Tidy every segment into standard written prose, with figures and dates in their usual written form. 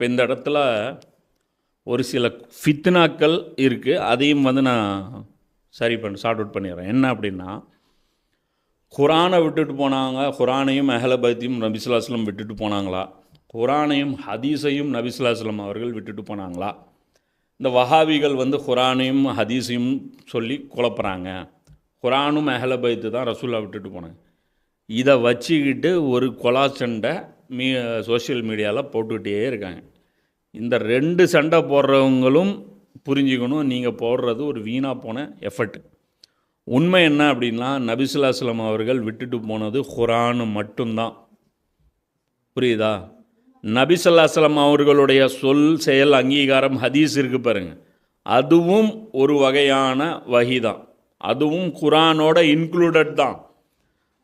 இப்போ இந்த இடத்துல ஒரு சில ஃபித்னாக்கள் இருக்குது, அதையும் நான் சார்ட் அவுட் பண்ணிடுறேன். என்ன அப்படின்னா, குரானை விட்டுட்டு போனாங்க, குரானையும் அஹ்லபைத்தையும் நபிசுல்லாஸ்லம் விட்டுட்டு போனாங்களா, குரானையும் ஹதீஸையும் நபிசுல்லாஸ்லம் அவர்கள் விட்டுட்டு போனாங்களா? இந்த வஹாபிகள் குரானையும் ஹதீஸையும் சொல்லி குழப்புறாங்க. குரானும் அஹ்லபைத்து தான் ரசூல்லா விட்டுட்டு போனாங்க. இதை வச்சுக்கிட்டு ஒரு கொலா சண்டை சோஷியல் மீடியாவில் போட்டுக்கிட்டே இருக்காங்க. இந்த ரெண்டு சண்டை போடுறவங்களும் புரிஞ்சுக்கணும், நீங்கள் போடுறது ஒரு வீணாக போன எஃபர்ட். உண்மை என்ன அப்படின்னா, நபிசுல்லாஸ்லம் அவர்கள் விட்டுட்டு போனது குரான் மட்டும்தான். புரியுதா? நபிசுல்லாஸ்லம் அவர்களுடைய சொல் செயல் அங்கீகாரம் ஹதீஸ் இருக்குது பாருங்க, அதுவும் ஒரு வகையான வஹி தான், அதுவும் குரானோட இன்க்ளூடட் தான்.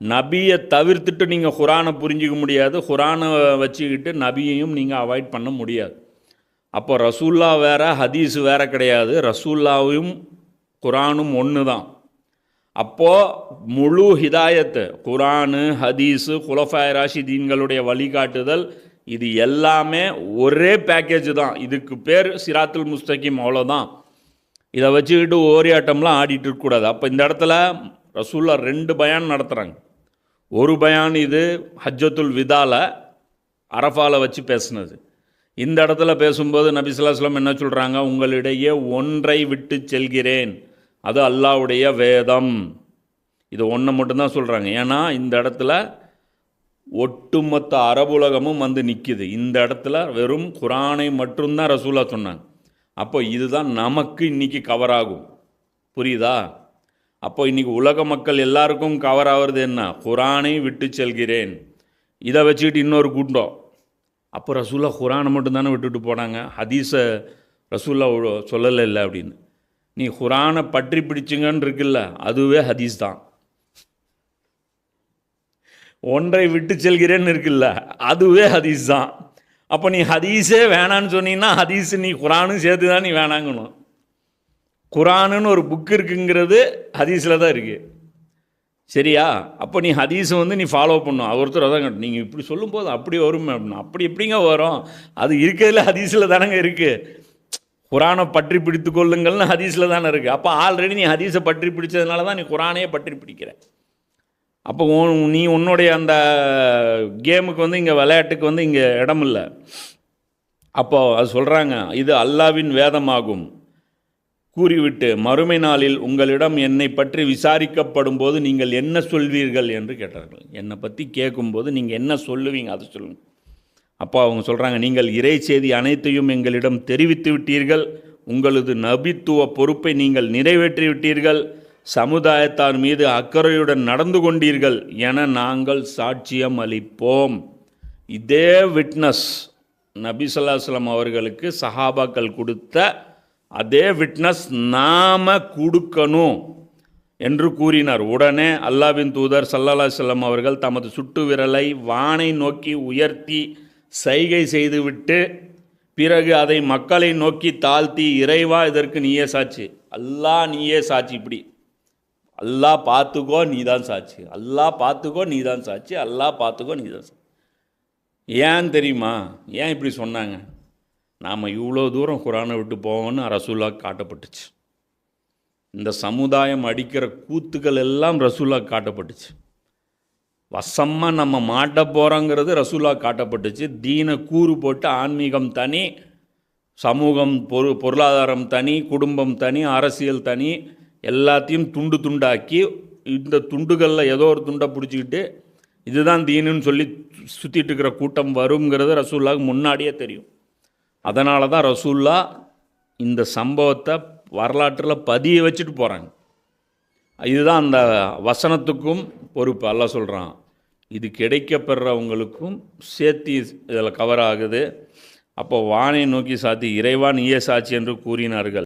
நபியை தவிர்த்துட்டு நீங்கள் குரானை புரிஞ்சிக்க முடியாது, குரானை வச்சுக்கிட்டு நபியையும் நீங்கள் அவாய்ட் பண்ண முடியாது. அப்போ ரசூல்லா வேறு ஹதீஸ் வேறு கிடையாது, ரசூல்லாவும் குரானும் ஒன்று தான். அப்போது முழு ஹிதாயத்து குரானு ஹதீஸு குலஃபாய் ராஷிதீன்களுடைய வழிகாட்டுதல் இது எல்லாமே ஒரே பேக்கேஜ் தான். இதுக்கு பேர் சிராத்துல் முஸ்தகிம், அவ்வளோதான். இதை வச்சுக்கிட்டு ஓரியாட்டம்லாம் ஆடிட்டு இருக்கக்கூடாது. அப்போ இந்த இடத்துல ரசூல்லா 2 பயான் நடத்துகிறாங்க. ஒரு பயான் இது ஹஜ்ஜத்துல் விதால அரஃபாவில் வச்சு பேசுனது. இந்த இடத்துல பேசும்போது நபி ஸல்லல்லாஹு அலைஹி வஸல்லம் என்ன சொல்கிறாங்க, உங்களிடையே ஒன்றை விட்டு செல்கிறேன், அது அல்லாஹ்வுடைய வேதம். இது ஒன்றை மட்டும்தான் சொல்கிறாங்க. ஏன்னா இந்த இடத்துல ஒட்டுமொத்த அரபுலகமும் நிற்கிது. இந்த இடத்துல வெறும் குரானை மட்டும்தான் ரசூலா சொன்னாங்க. அப்போ இதுதான் நமக்கு இன்றைக்கி கவர் ஆகும். புரியுதா? அப்போ இன்றைக்கி உலக மக்கள் எல்லாருக்கும் கவர் ஆகிறது என்ன, குரானை விட்டு செல்கிறேன். இதை வச்சுக்கிட்டு இன்னொரு கூட்டம், அப்போ ரசூல்லா குரானை மட்டும்தானே விட்டுட்டு போனாங்க, ஹதீஸை ரசூல்லா சொல்லலை இல்லை அப்படின்னு. நீ குரானை பற்றி பிடிச்சிங்கன்னு இருக்குல்ல, அதுவே ஹதீஸ் தான். ஒன்றை விட்டு செல்கிறேன்னு இருக்குல்ல, அதுவே ஹதீஸ் தான். அப்போ நீ ஹதீஸே வேணான்னு சொன்னீங்கன்னா ஹதீஸ் நீ குரானும் சேர்த்து தான் நீ வேணாங்கணும். குரானுன்னு ஒரு புக் இருக்குங்கிறது ஹதீஸில் தான் இருக்குது. சரியா? அப்போ நீ ஹதீஸை நீ ஃபாலோ பண்ணும். ஒருத்தர் அதான் கேட்டு, நீங்கள் இப்படி சொல்லும்போது அப்படி வரும் அப்படின்னா, அப்படி எப்படிங்க வரும், அது இருக்கிறதுல ஹதீஸில் தானங்க இருக்குது. குரானை பற்றி பிடித்து கொள்ளுங்கள்னு ஹதீஸில் தானே இருக்குது. அப்போ ஆல்ரெடி நீ ஹதீஸை பற்றி பிடிச்சதுனால தான் நீ குரானையே பற்றி பிடிக்கிற. அப்போ நீ உன்னுடைய அந்த கேமுக்கு இங்கே விளையாட்டுக்கு இங்கே இடம் இல்லை. அப்போது அது சொல்கிறாங்க, இது அல்லாவின் வேதமாகும் கூறிவிட்டு, மறுமை நாளில் உங்களிடம் என்னை பற்றி விசாரிக்கப்படும் போது நீங்கள் என்ன சொல்வீர்கள் என்று கேட்டார்கள். என்னை பற்றி கேட்கும்போது நீங்கள் என்ன சொல்லுவீங்க, அதை சொல்லுங்கள். அப்போ அவங்க சொல்கிறாங்க, நீங்கள் இறை செய்தி அனைத்தையும் எங்களிடம் தெரிவித்து விட்டீர்கள், உங்களது நபித்துவ பொறுப்பை நீங்கள் நிறைவேற்றி விட்டீர்கள், சமுதாயத்தார் மீது அக்கறையுடன் நடந்து கொண்டீர்கள் என நாங்கள் சாட்சியம் அளிப்போம். இதே விட்னஸ் நபி ஸல்லல்லாஹு அலைஹி வஸல்லம் அவர்களுக்கு சஹாபாக்கள் கொடுத்த அதே விட்னஸ் நாம கொடுக்கணும் என்று கூறினார். உடனே அல்லாஹ்வின் தூதர் ஸல்லல்லாஹு அலைஹி வஸல்லம் அவர்கள் தமது சுட்டு விரலை வானை நோக்கி உயர்த்தி சைகை செய்துவிட்டு பிறகு அதை மக்களை நோக்கி தாழ்த்தி, இறைவா இதற்கு நீயே சாட்சி, அல்லாஹ் நீயே சாட்சி, இப்படி அல்லாஹ் பார்த்துக்கோ நீதான் சாட்சி, அல்லாஹ் பார்த்துக்கோ நீதான் சாட்சி, அல்லாஹ் பார்த்துக்கோ நீதான் சாட்சி. ஏன் தெரியுமா? ஏன் இப்படி சொன்னாங்க? நாம் இவ்வளோ தூரம் குரானை விட்டு போவோம்னு ரசூல்லா காட்டப்பட்டுச்சு. இந்த சமுதாயம் அடிக்கிற கூத்துக்கள் எல்லாம் ரசூல்லா காட்டப்பட்டுச்சு. வசமாக நம்ம மாட்ட போகிறோங்கிறது ரசூல்லா காட்டப்பட்டுச்சு. தீனை கூறு போட்டு ஆன்மீகம் தனி, சமூகம் பொருளாதாரம் தனி, குடும்பம் தனி, அரசியல் தனி, எல்லாத்தையும் துண்டு துண்டாக்கி இந்த துண்டுகளில் ஏதோ ஒரு துண்டை பிடிச்சிக்கிட்டு இதுதான் தீனுன்னு சொல்லி சுற்றிட்டு இருக்கிற கூட்டம் வருங்கிறது ரசூல்லாவுக்கு முன்னாடியே தெரியும். அதனால தான் ரசூல்லா இந்த சம்பவத்தை வரலாற்றில் பதிய வச்சுட்டு போகிறாங்க. இதுதான் அந்த வசனத்துக்கும் பொறுப்பு. அல்லாஹ் சொல்கிறான், இது கிடைக்கப்பெறவங்களுக்கும் சேர்த்தி இதில் கவர் ஆகுது. அப்போ வானை நோக்கி சாத்தி, இறைவா நீயே சாட்சி என்று கூறினார்கள்.